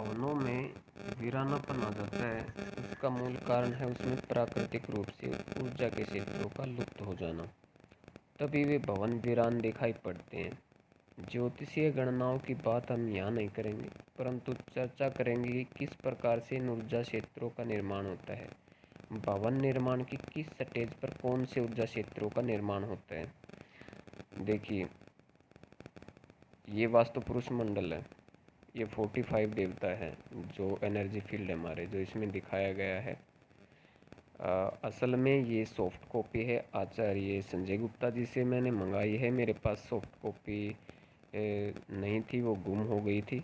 भवनों में वीरानापन आ जाता है, उसका मूल कारण है उसमें प्राकृतिक रूप से ऊर्जा के क्षेत्रों का लुप्त हो जाना। तभी वे भवन वीरान दिखाई पड़ते हैं। ज्योतिषीय गणनाओं की बात हम यहाँ नहीं करेंगे, परंतु चर्चा करेंगे कि किस प्रकार से इन ऊर्जा क्षेत्रों का निर्माण होता है। भवन निर्माण की किस स्टेज पर कौन से ऊर्जा क्षेत्रों का निर्माण होता है। देखिए, ये वास्तु पुरुष मंडल है। ये 45 देवता है जो एनर्जी फील्ड है हमारे, जो इसमें दिखाया गया है। असल में ये सॉफ्ट कॉपी है आचार्य संजय गुप्ता जी से मैंने मंगाई है। मेरे पास सॉफ्ट कॉपी नहीं थी, वो गुम हो गई थी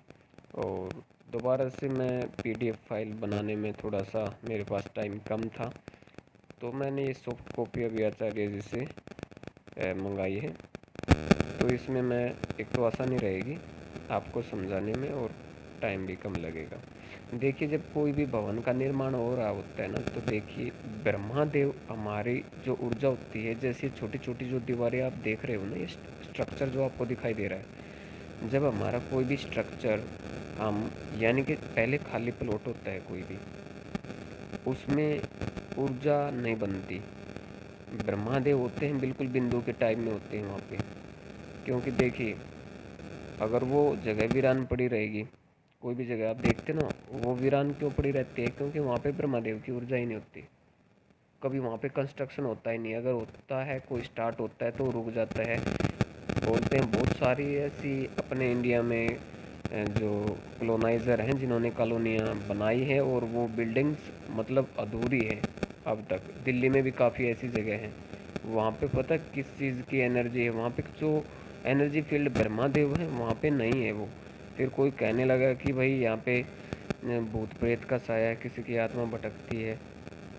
और दोबारा से मैं पीडीएफ फाइल बनाने में थोड़ा सा मेरे पास टाइम कम था, तो मैंने ये सॉफ्ट कॉपी अभी आचार्य जी से मंगाई है। तो इसमें मैं एक तो आसानी रहेगी आपको समझाने में और टाइम भी कम लगेगा। देखिए, जब कोई भी भवन का निर्माण हो रहा होता है ना, तो देखिए ब्रह्मादेव हमारी जो ऊर्जा होती है, जैसे छोटी छोटी जो दीवारें आप देख रहे हो ना, ये स्ट्रक्चर जो आपको दिखाई दे रहा है, जब हमारा कोई भी स्ट्रक्चर हम यानी कि पहले खाली प्लॉट होता है कोई भी, उसमें ऊर्जा नहीं बनती। ब्रह्मादेव होते हैं बिल्कुल बिंदु के टाइप में होते हैं वहाँ पे, क्योंकि देखिए अगर वो जगह वीरान पड़ी रहेगी, कोई भी जगह आप देखते ना, वो वीरान क्यों पड़ी रहती है, क्योंकि वहाँ पे ब्रह्मदेव की ऊर्जा ही नहीं होती। कभी वहाँ पे कंस्ट्रक्शन होता ही नहीं, अगर होता है कोई स्टार्ट होता है तो रुक जाता है। बोलते हैं बहुत सारी ऐसी अपने इंडिया में जो कॉलोनाइज़र हैं जिन्होंने कॉलोनियाँ बनाई हैं और वो बिल्डिंग्स मतलब अधूरी है अब तक। दिल्ली में भी काफ़ी ऐसी जगह हैं, वहाँ पे पता किस चीज़ की एनर्जी है, वहाँ पे जो एनर्जी फील्ड ब्रह्मादेव है वहाँ पे नहीं है वो। फिर कोई कहने लगा कि भाई यहाँ पे भूत प्रेत का साया है, किसी की आत्मा भटकती है।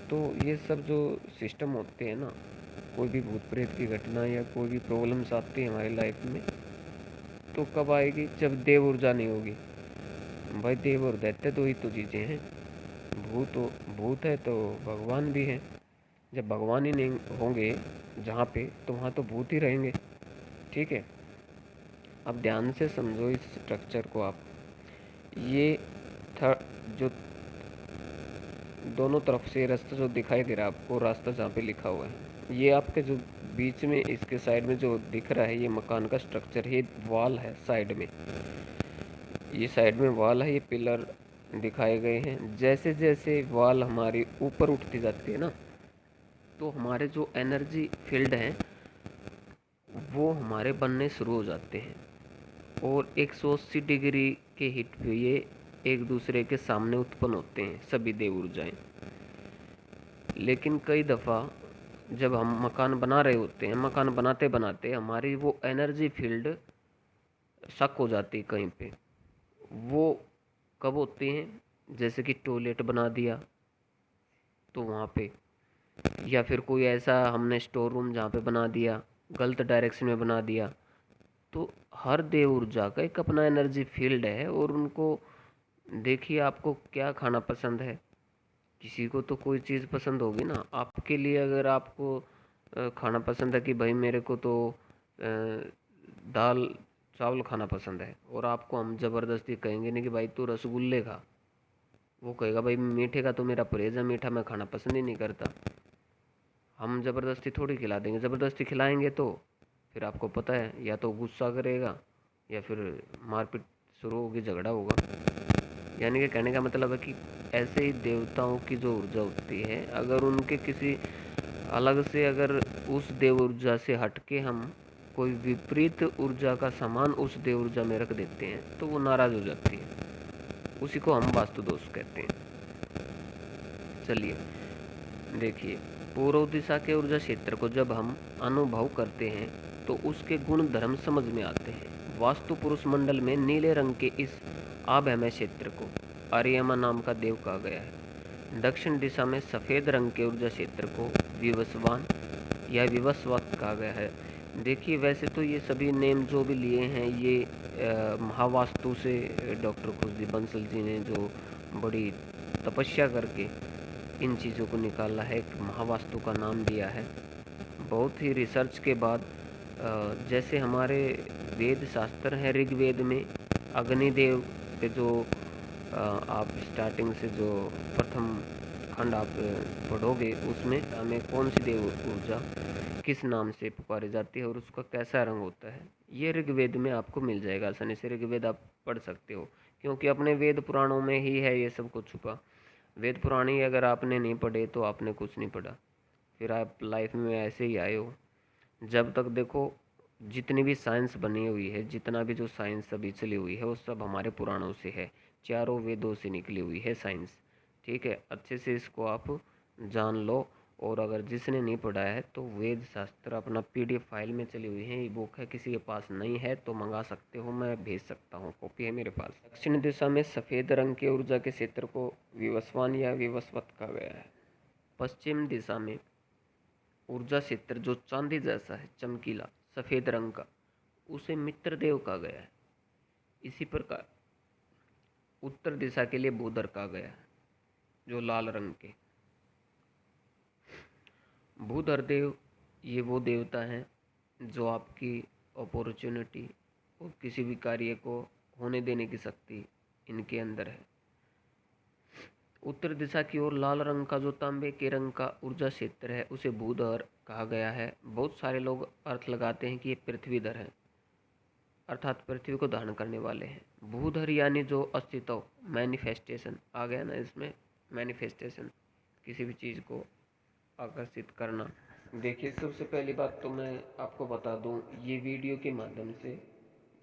तो ये सब जो सिस्टम होते हैं ना, कोई भी भूत प्रेत की घटना या कोई भी प्रॉब्लम्स आती है हमारी लाइफ में, तो कब आएगी, जब देव ऊर्जा नहीं होगी। भाई देव और दैत्य तो ही तो चीज़ें हैं। भूत है तो भगवान भी हैं। जब भगवान ही नहीं होंगे जहाँ पे, तो वहाँ तो भूत ही रहेंगे। ठीक है, अब ध्यान से समझो इस स्ट्रक्चर को आप। ये जो दोनों तरफ से रास्ता जो दिखाई दे रहा है आपको, रास्ता जहाँ पे लिखा हुआ है, ये आपके जो बीच में इसके साइड में जो दिख रहा है, ये मकान का स्ट्रक्चर है। वॉल है साइड में, ये साइड में वॉल है, ये पिलर दिखाए गए हैं। जैसे जैसे वॉल हमारी ऊपर उठती जाती है ना, तो हमारे जो एनर्जी फील्ड हैं वो हमारे बनने शुरू हो जाते हैं और 180 डिग्री के हिट पे ये एक दूसरे के सामने उत्पन्न होते हैं सभी देव ऊर्जाएं। लेकिन कई दफ़ा जब हम मकान बना रहे होते हैं, मकान बनाते बनाते हमारी वो एनर्जी फील्ड शक हो जाती है कहीं पे। वो कब होती हैं, जैसे कि टॉयलेट बना दिया तो वहाँ पे, या फिर कोई ऐसा हमने स्टोर रूम जहाँ पे बना दिया, गलत डायरेक्शन में बना दिया। तो हर देव ऊर्जा का एक अपना एनर्जी फील्ड है और उनको देखिए आपको क्या खाना पसंद है। किसी को तो कोई चीज़ पसंद होगी ना। आपके लिए अगर आपको खाना पसंद है कि भाई मेरे को तो दाल चावल खाना पसंद है, और आपको हम ज़बरदस्ती कहेंगे नहीं कि भाई तू रसगुल्ले खा, वो कहेगा भाई मीठे का तो मेरा परहेज है, मीठा मैं खाना पसंद ही नहीं करता। हम ज़बरदस्ती थोड़ी खिला देंगे। ज़बरदस्ती खिलाएंगे तो फिर आपको पता है, या तो गुस्सा करेगा या फिर मारपीट शुरू होगी, झगड़ा होगा। यानी कि कहने का मतलब है कि ऐसे ही देवताओं की जो ऊर्जा होती है, अगर उनके किसी अलग से अगर उस देव ऊर्जा से हटके हम कोई विपरीत ऊर्जा का सामान उस देव ऊर्जा में रख देते हैं, तो वो नाराज़ हो जाती है। उसी को हम वास्तु दोष कहते हैं। चलिए देखिए, पूर्व दिशा के ऊर्जा क्षेत्र को जब हम अनुभव करते हैं तो उसके गुण धर्म समझ में आते हैं। वास्तु पुरुष मंडल में नीले रंग के इस आभयमय क्षेत्र को आर्यमा नाम का देव कहा गया है। दक्षिण दिशा में सफ़ेद रंग के ऊर्जा क्षेत्र को विवस्वान या विवस्वत कहा गया है। देखिए, वैसे तो ये सभी नेम जो भी लिए हैं, ये महावास्तु से डॉक्टर खुशदी बंसल जी ने जो बड़ी तपस्या करके इन चीज़ों को निकाला है, एक महावास्तु का नाम दिया है। बहुत ही रिसर्च के बाद जैसे हमारे वेद शास्त्र हैं, ऋग्वेद में अग्निदेव के जो आप स्टार्टिंग से जो प्रथम खंड आप पढ़ोगे उसमें हमें कौन सी देव ऊर्जा किस नाम से पुकारी जाती है और उसका कैसा रंग होता है, ये ऋग्वेद में आपको मिल जाएगा। आसानी से ऋग्वेद आप पढ़ सकते हो, क्योंकि अपने वेद पुराणों में ही है ये सब कुछ छुपा। वेद पुराण ही अगर आपने नहीं पढ़े तो आपने कुछ नहीं पढ़ा, फिर आप लाइफ में ऐसे ही आए हो। जब तक देखो जितनी भी साइंस बनी हुई है, जितना भी जो साइंस अभी चली हुई है वो सब हमारे पुराणों से है, चारों वेदों से निकली हुई है साइंस। ठीक है, अच्छे से इसको आप जान लो। और अगर जिसने नहीं पढ़ा है तो वेद शास्त्र अपना PDF फाइल में चली हुई है, ई बुक है, किसी के पास नहीं है तो मंगा सकते हो, मैं भेज सकता हूँ, कॉपी है मेरे पास। दक्षिण दिशा में सफ़ेद रंग के ऊर्जा के क्षेत्र को विवस्वान या विवस्वत कहा गया है। पश्चिम दिशा में ऊर्जा क्षेत्र जो चांदी जैसा है, चमकीला सफ़ेद रंग का, उसे मित्रदेव कहा गया है। इसी प्रकार उत्तर दिशा के लिए भूधर कहा गया है, जो लाल रंग के। भूधर देव ये वो देवता हैं जो आपकी अपॉर्चुनिटी और किसी भी कार्य को होने देने की शक्ति इनके अंदर है। उत्तर दिशा की ओर लाल रंग का जो तांबे के रंग का ऊर्जा क्षेत्र है उसे भूधर कहा गया है। बहुत सारे लोग अर्थ लगाते हैं कि ये पृथ्वीधर है, अर्थात पृथ्वी को धारण करने वाले हैं। भूधर यानी जो अस्तित्व, मैनिफेस्टेशन आ गया ना इसमें, मैनिफेस्टेशन किसी भी चीज़ को आकर्षित करना। देखिए, सबसे पहली बात तो मैं आपको बता दूं, ये वीडियो के माध्यम से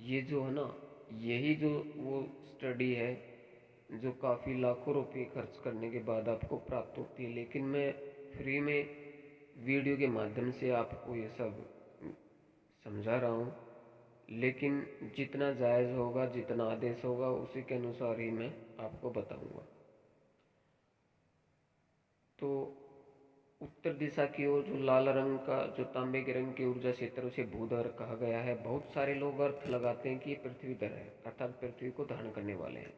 ये जो है ना, यही जो वो स्टडी है जो काफ़ी लाखों रुपए खर्च करने के बाद आपको प्राप्त होती है, लेकिन मैं फ्री में वीडियो के माध्यम से आपको ये सब समझा रहा हूँ। लेकिन जितना जायज़ होगा, जितना आदेश होगा, उसी के अनुसार ही मैं आपको बताऊंगा। तो उत्तर दिशा की ओर जो लाल रंग का जो तांबे के रंग की ऊर्जा क्षेत्र उसे भूधर कहा गया है। बहुत सारे लोग अर्थ लगाते हैं कि ये पृथ्वीधर है, अर्थात पृथ्वी को धारण करने वाले हैं।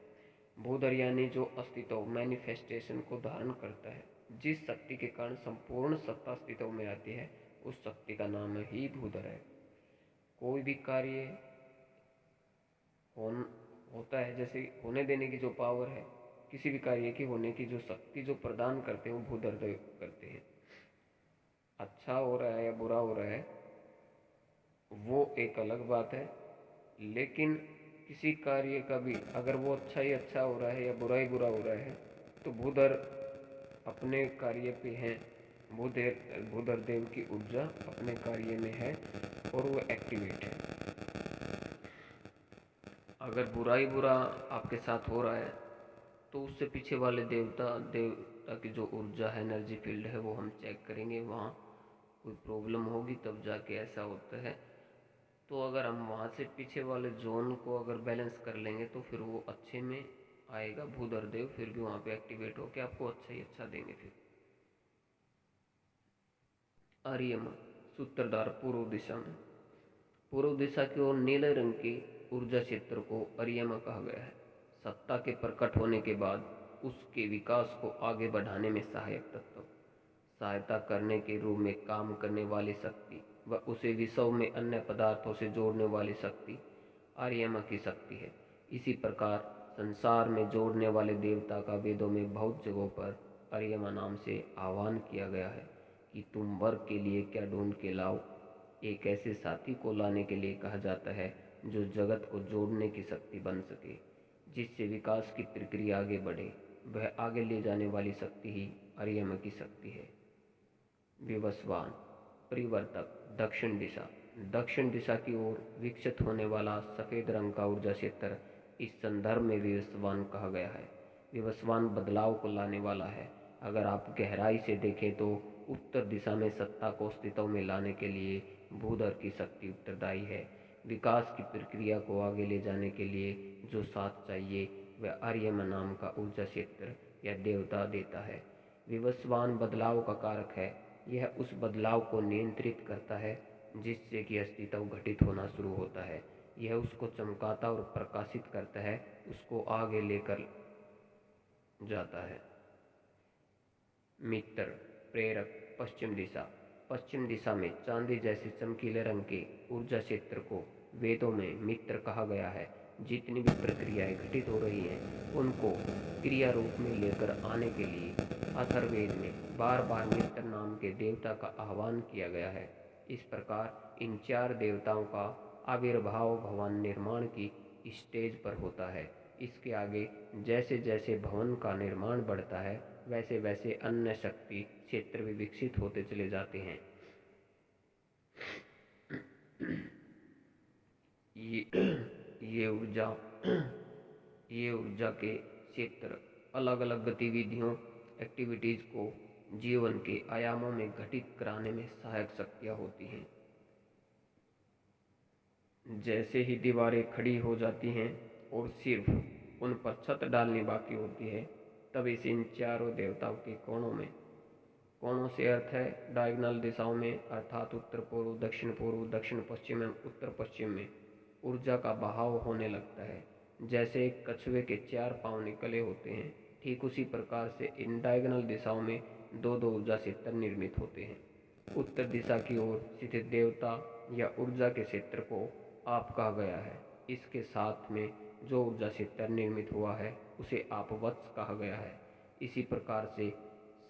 भूधर यानी जो अस्तित्व, मैनिफेस्टेशन को धारण करता है, जिस शक्ति के कारण संपूर्ण सत्ता अस्तित्व में आती है, उस शक्ति का नाम ही भूधर है। कोई भी कार्य होता है, जैसे होने देने की जो पावर है, किसी भी कार्य की होने की जो शक्ति जो प्रदान करते हैं वो भूधर देव करते हैं। अच्छा हो रहा है या बुरा हो रहा है वो एक अलग बात है, लेकिन किसी कार्य का भी अगर वो अच्छा ही अच्छा हो रहा है या बुरा ही बुरा हो रहा है तो भूधर अपने कार्य पे हैं। भूधर देव की ऊर्जा अपने कार्य में है और वो एक्टिवेट है। अगर बुरा ही बुरा आपके साथ हो रहा है तो उससे पीछे वाले देवता की जो ऊर्जा है, एनर्जी फील्ड है, वो हम चेक करेंगे। वहाँ कोई प्रॉब्लम होगी तब जाके ऐसा होता है। तो अगर हम वहाँ से पीछे वाले जोन को अगर बैलेंस कर लेंगे तो फिर वो अच्छे में आएगा। भूधर देव फिर भी वहाँ पे एक्टिवेट होकर आपको अच्छा ही अच्छा देंगे। फिर आर्यमा सूत्रधार पूर्व दिशा में, पूर्व दिशा की ओर नीले रंग की ऊर्जा क्षेत्र को आर्यमा कहा गया है। सत्ता के प्रकट होने के बाद उसके विकास को आगे बढ़ाने में सहायक तत्व, सहायता करने के रूप में काम करने वाली शक्ति व उसे विश्व में अन्य पदार्थों से जोड़ने वाली शक्ति आर्यमा की शक्ति है। इसी प्रकार संसार में जोड़ने वाले देवता का वेदों में बहुत जगहों पर आर्यमा नाम से आह्वान किया गया है कि तुम वर के लिए क्या ढूंढ के लाओ। एक ऐसे साथी को लाने के लिए कहा जाता है जो जगत को जोड़ने की शक्ति बन सके, जिससे विकास की प्रक्रिया आगे बढ़े। वह आगे ले जाने वाली शक्ति ही आर्यमा की शक्ति है। विवस्वान परिवर्तक दक्षिण दिशा, दक्षिण दिशा की ओर विकसित होने वाला सफ़ेद रंग का ऊर्जा क्षेत्र इस संदर्भ में विवस्वान कहा गया है। विवस्वान बदलाव को लाने वाला है। अगर आप गहराई से देखें तो उत्तर दिशा में सत्ता को अस्तित्व में लाने के लिए भूधर की शक्ति उत्तरदायी है। विकास की प्रक्रिया को आगे ले जाने के लिए जो साथ चाहिए वह आर्यमा नाम का ऊर्जा क्षेत्र या देवता देता है। विवस्वान बदलाव का कारक है। यह उस बदलाव को नियंत्रित करता है जिससे कि अस्तित्व घटित होना शुरू होता है। यह उसको चमकाता और प्रकाशित करता है, उसको आगे लेकर जाता है। मित्र प्रेरक पश्चिम दिशा, पश्चिम दिशा में चांदी जैसे चमकीले रंग के ऊर्जा क्षेत्र को वेदों में मित्र कहा गया है। जितनी भी प्रक्रियाएं घटित हो रही हैं उनको क्रिया रूप में लेकर आने के लिए अथर्ववेद में बार बार मित्र नाम के देवता का आह्वान किया गया है। इस प्रकार इन चार देवताओं का आविर्भाव भवन निर्माण की स्टेज पर होता है। इसके आगे जैसे जैसे भवन का निर्माण बढ़ता है वैसे वैसे अन्य शक्ति क्षेत्र भी विकसित होते चले जाते हैं। ये ऊर्जा के क्षेत्र अलग अलग गतिविधियों एक्टिविटीज को जीवन के आयामों में घटित कराने में सहायक शक्तियाँ होती हैं। जैसे ही दीवारें खड़ी हो जाती हैं और सिर्फ उन पर छत डालनी बाकी होती है तभी से इन चारों देवताओं के कोणों से अर्थ है डायगोनल दिशाओं में अर्थात उत्तर पूर्व, दक्षिण पश्चिम एवं उत्तर पश्चिम में ऊर्जा का बहाव होने लगता है। जैसे एक कछुए के 4 पांव निकले होते हैं, ठीक उसी प्रकार से इन डायगोनल दिशाओं में दो दो ऊर्जा क्षेत्र निर्मित होते हैं। उत्तर दिशा की ओर स्थित देवता या ऊर्जा के क्षेत्र को आप कहा गया है। इसके साथ में जो ऊर्जा क्षेत्र निर्मित हुआ है उसे आप वत्स कहा गया है। इसी प्रकार से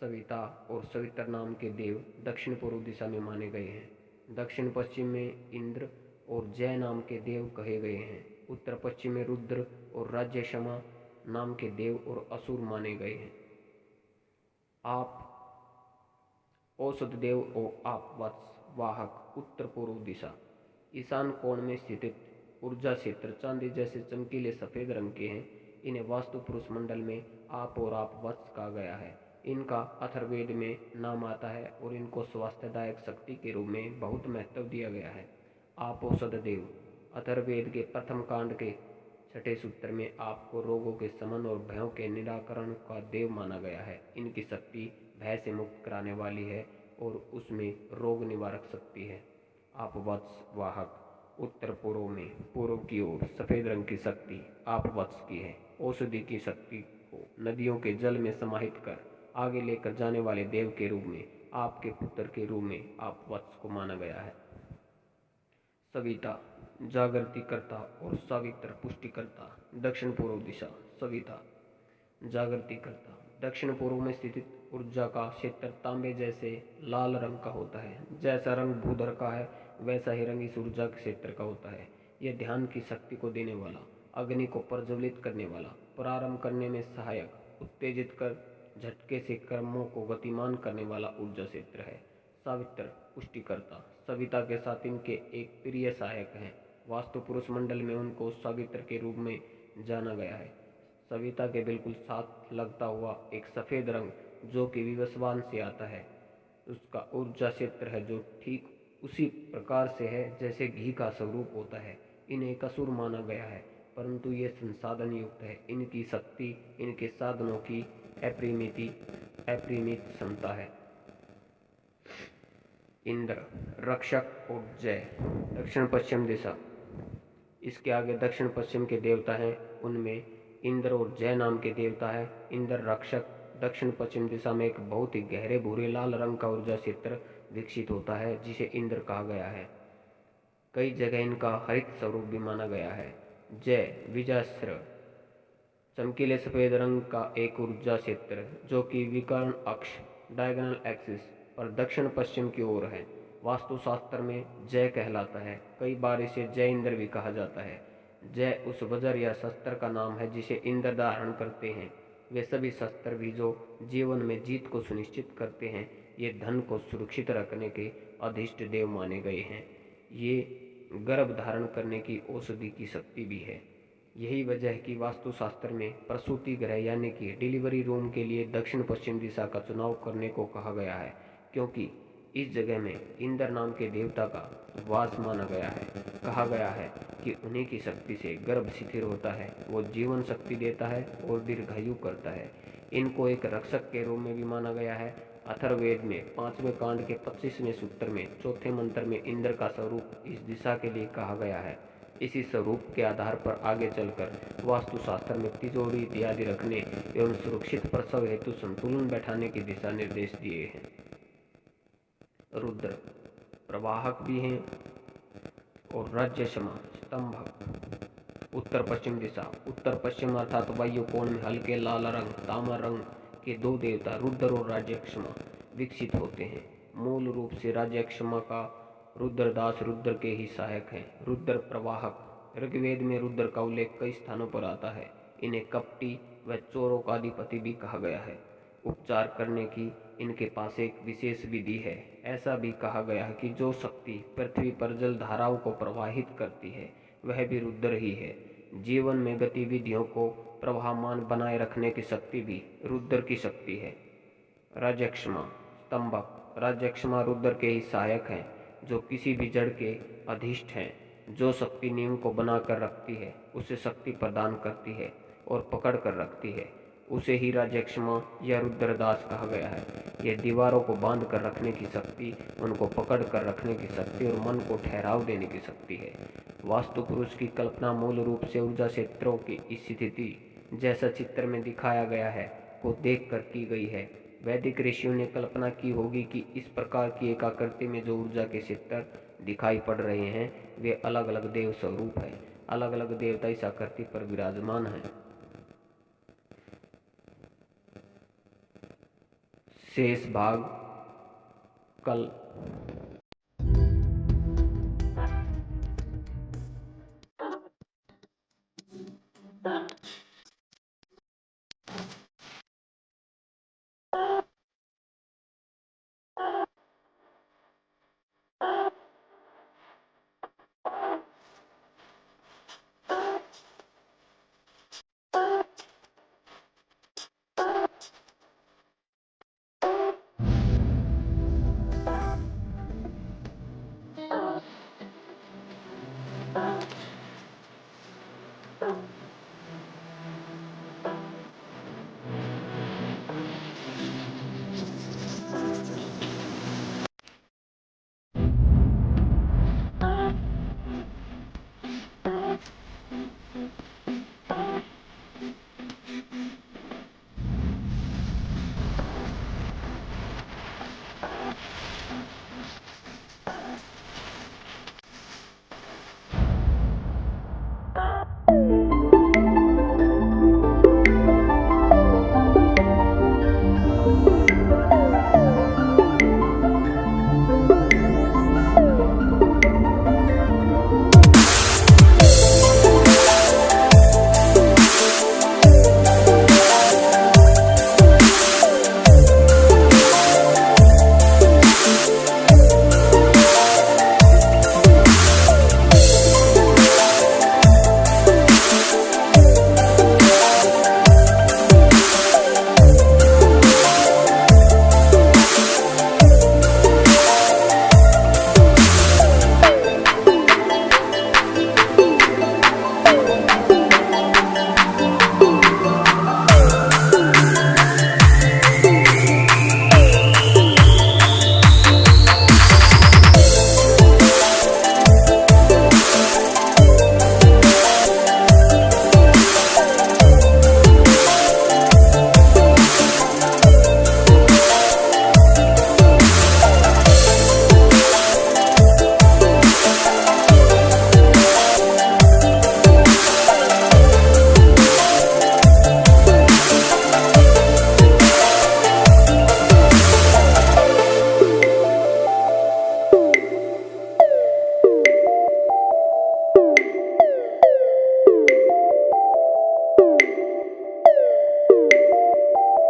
सविता और सवितर नाम के देव दक्षिण पूर्व दिशा में माने गए हैं। दक्षिण पश्चिम में इंद्र और जय नाम के देव कहे गए हैं। उत्तर पश्चिम में रुद्र और राज्यक्षमा नाम के देव और असुर माने गए हैं। आप औसत देव और आप वत्स वाहक उत्तर पूर्व दिशा। ईशान कोण में स्थित ऊर्जा क्षेत्र चांदी जैसे चमकीले सफेद रंग के हैं। इन्हें वास्तु पुरुष मंडल में आप और आप वत्स कहा गया है। इनका अथर्ववेद में नाम आता है और इनको स्वास्थ्यदायक शक्ति के रूप में बहुत महत्व दिया गया है। आप औषध देव अथर्ववेद के प्रथम कांड के 6ठे सूत्र में आपको रोगों के शमन और भयों के निराकरण का देव माना गया है। इनकी शक्ति भय से मुक्त कराने वाली है और उसमें रोग निवारक शक्ति है। आप वत्स वाहक उत्तर पूर्व में पूर्व की ओर सफेद रंग की शक्ति आप वत्स की है। औषधि की शक्ति को नदियों के जल में समाहित कर आगे लेकर जाने वाले देव के रूप में आपके पुत्र के रूप में आप वत्स को माना गया है। सविता जागृति करता और सावित्र पुष्टि करता। दक्षिण पूर्व दिशा सविता जागृति करता। दक्षिण पूर्व में स्थित ऊर्जा का क्षेत्र तांबे जैसे लाल रंग का होता है। जैसा रंग भूधर का है वैसा ही रंग इस ऊर्जा क्षेत्र का होता है। यह ध्यान की शक्ति को देने वाला, अग्नि को प्रज्वलित करने वाला, प्रारंभ करने में सहायक, उत्तेजित कर झटके से कर्मों को गतिमान करने वाला ऊर्जा क्षेत्र है। सावित्र पुष्टिकर्ता सविता के साथ इनके एक प्रिय सहायक हैं। वास्तु पुरुष मंडल में उनको सावित्र के रूप में जाना गया है। सविता के बिल्कुल साथ लगता हुआ एक सफ़ेद रंग जो कि विवस्वान से आता है उसका ऊर्जा क्षेत्र है जो ठीक उसी प्रकार से है जैसे घी का स्वरूप होता है। इन्हें कसुर माना गया है परंतु ये संसाधन युक्त है। इनकी शक्ति इनके साधनों की अपरिमित क्षमता है। इंद्र रक्षक और जय दक्षिण पश्चिम दिशा। इसके आगे दक्षिण पश्चिम के देवता हैं, उनमें इंद्र और जय नाम के देवता है। इंद्र रक्षक दक्षिण पश्चिम दिशा में एक बहुत ही गहरे भूरे लाल रंग का ऊर्जा क्षेत्र विकसित होता है जिसे इंद्र कहा गया है। कई जगह इनका हरित स्वरूप भी माना गया है। जय विजास्त्र चमकीले सफेद रंग का एक ऊर्जा क्षेत्र जो कि विकर्ण अक्ष डायगोनल एक्सिस पर दक्षिण पश्चिम की ओर है। वास्तुशास्त्र में जय कहलाता है। कई बार इसे जय इंद्र भी कहा जाता है। जय उस वज्र या शस्त्र का नाम है जिसे इंद्र धारण करते हैं। वे सभी शस्त्र भी जो जीवन में जीत को सुनिश्चित करते हैं, ये धन को सुरक्षित रखने के अधिष्ट देव माने गए हैं। ये गर्भ धारण करने की औषधि की शक्ति भी है। यही वजह है कि वास्तुशास्त्र में प्रसूति गृह यानी कि डिलीवरी रूम के लिए दक्षिण पश्चिम दिशा का चुनाव करने को कहा गया है, क्योंकि इस जगह में इंद्र नाम के देवता का वास माना गया है। कहा गया है कि उन्हीं की शक्ति से गर्भ शिथिल होता है, वो जीवन शक्ति देता है और दीर्घायु करता है। इनको एक रक्षक के रूप में भी माना गया है। अथर्ववेद में 5वें कांड के 25वें सूत्र में 4थे मंत्र में इंद्र का स्वरूप इस दिशा के लिए कहा गया है। इसी स्वरूप के आधार पर आगे चलकर वास्तुशास्त्र में तिजोरी इत्यादि रखने एवं सुरक्षित प्रसव हेतु संतुलन बैठाने के दिशा निर्देश दिए हैं। रुद्र प्रवाहक भी हैं और राज्यक्षमा स्तंभक उत्तर पश्चिम दिशा। उत्तर पश्चिम अर्थात वायु कोण में हल्के लाल रंग तामा रंग के दो देवता रुद्र और राजयक्षमा विकसित होते हैं। मूल रूप से राजयक्षमा का रुद्रदास रुद्र के ही सहायक हैं। रुद्र प्रवाहक। ऋग्वेद में रुद्र का उल्लेख कई स्थानों पर आता है। इन्हें कपटी व चोरों का अधिपति भी कहा गया है। उपचार करने की इनके पास एक विशेष विधि है। ऐसा भी कहा गया है कि जो शक्ति पृथ्वी पर जल धाराओं को प्रवाहित करती है वह भी रुद्र ही है। जीवन में गतिविधियों को प्रवाहमान बनाए रखने की शक्ति भी रुद्र की शक्ति है। राजयक्षमा स्तंभक। राजयक्षमा रुद्र के ही सहायक हैं जो किसी भी जड़ के अधिष्ठ हैं। जो शक्ति नींव को बनाकर रखती है उसे शक्ति प्रदान करती है और पकड़ कर रखती है उसे ही राजयक्षमा या रुद्रदास कहा गया है। यह दीवारों को बांध कर रखने की शक्ति, उनको पकड़ कर रखने की शक्ति और मन को ठहराव देने की शक्ति है। वास्तु पुरुष की कल्पना मूल रूप से ऊर्जा क्षेत्रों की स्थिति जैसा चित्र में दिखाया गया है को देख कर की गई है। वैदिक ऋषियों ने कल्पना की होगी कि इस प्रकार की एक आकृति में जो ऊर्जा के क्षेत्र दिखाई पड़ रहे हैं वे अलग अलग देव स्वरूप है। अलग अलग देवता इस आकृति पर विराजमान हैं। शेष भाग कल।